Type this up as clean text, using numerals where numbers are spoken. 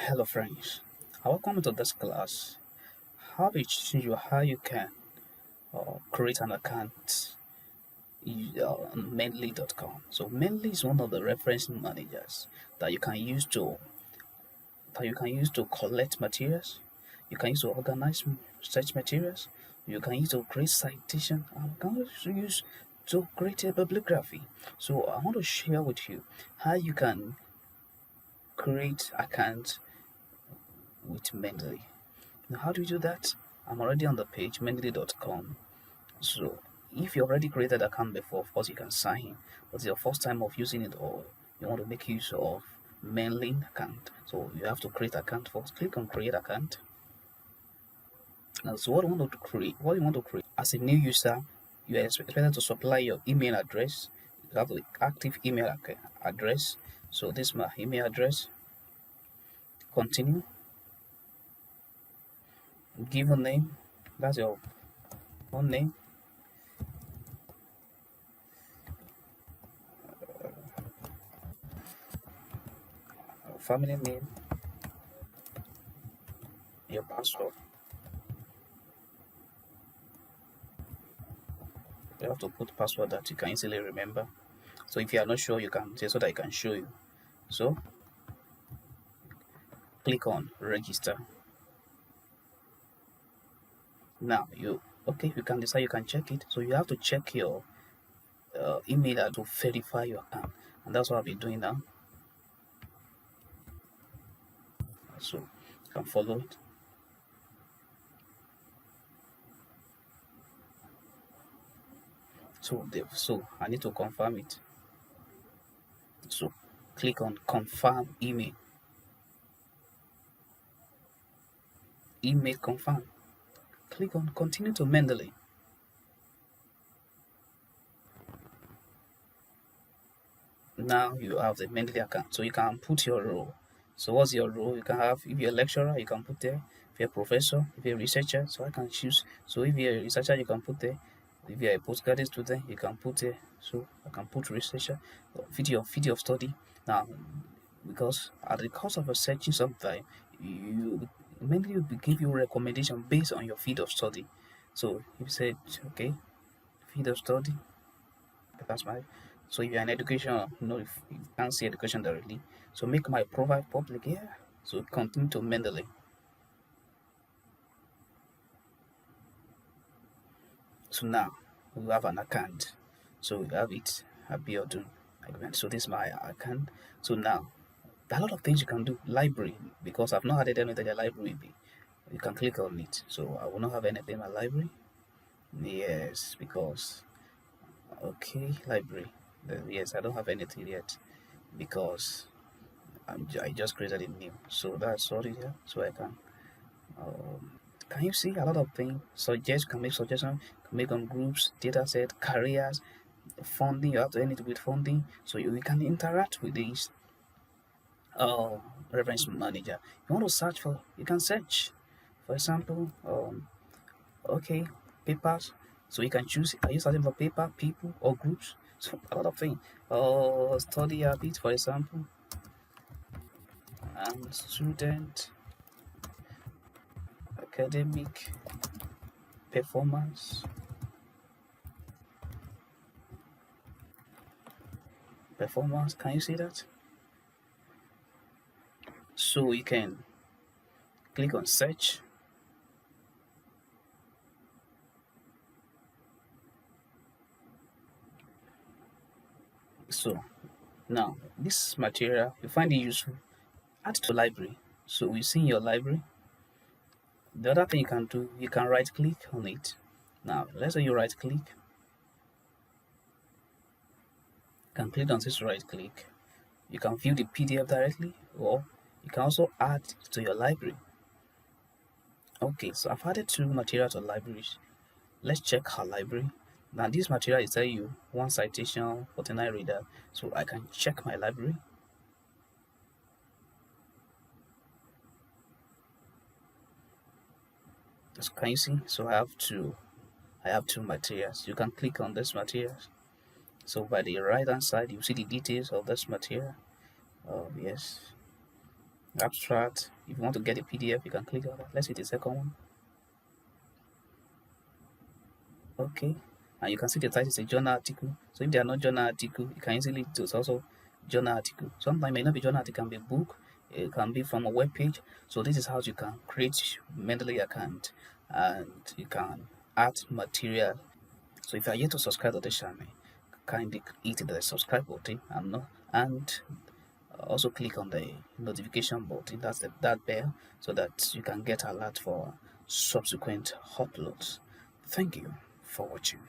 Hello friends, welcome to this class. How we teach you how you can create an account on Mendeley.com. So Mendeley is one of the reference managers that you can use to collect materials. You can use to organize search materials. You can use to create citation, and you can also use to create a bibliography. So I want to share with you how you can create account with Mendeley. Now, how do you do that? I'm already on the page mendeley.com. So, if you already created an account before, of course, you can sign in. But it's your first time of using it, or you want to make use of Mendeley account. So, you have to create account first. Click on create account. Now, so what you want to create? What you want to create as a new user, you are expected to supply your email address. You have the active email address. So, this is my email address. Continue. Give a name. That's your own name. Family name, your password. You have to put password that you can easily remember. So if you are not sure, you can say so that I can show you. So click on register. Now you can decide, you can check it. So you have to check your email to verify your account, and that's what I'll be doing now. So you can follow it. So I need to confirm it. So click on confirm email. Email confirm. Click on continue to Mendeley. Now you have the Mendeley account, so you can put your role. So what's your role? You can have, if you're a lecturer, you can put there. If you're a professor, if you're a researcher, so I can choose. So if you're a researcher, you can put there. If you're a postgraduate student, you can put there. So I can put researcher, video of study. Now, because at the cost of researching something, you Mendeley will give you recommendation based on your field of study. So if you said, okay, field of study, that's my. So if you're in education, if you can't see education directly, so make my profile public here. So continue to Mendeley. So now we have an account. So we have it, Abiodun agreement. So this is my account. So now there are a lot of things you can do. Library, because I've not added anything in the library. You can click on it. So I will not have anything in my library. Yes, because okay, library. Yes, I don't have anything yet because I just created a new. So that's all here. So I can you see a lot of things? Suggest, can make suggestions, can make on groups, data set, careers, funding. You have to end it with funding, so you can interact with this uh, reference manager. You want to search for, you can search. For example, okay, papers. So you can choose. Are you searching for paper, people, or groups? So a lot of things. Study habits, for example, and student academic performance. Performance. Can you see that? So you can click on search. So now this material you find it useful, add to library. So we see in your library. The other thing you can do, you can right click on it. Now let's say you right click, you can click on this right click. You can view the PDF directly, or you can also add to your library. Okay, so I've added two materials to libraries. Let's check our library. Now this material is telling you one citation, 49 reader. So I can check my library. As can you see? So I have two materials. You can click on this materials. So by the right hand side, you see the details of this material. Yes, abstract. If you want to get a PDF, you can click on that. Let's see the second one. Okay, and you can see the title is a journal article. So if they are not journal article, you can easily do also journal article. Sometimes it may not be journal article, it can be a book, it can be from a web page. So this is how you can create Mendeley account, and you can add material. So if you are yet to subscribe to this channel, kindly hit the subscribe button and also click on the notification button. That's that bell, so that you can get alert for subsequent uploads. Thank you for watching.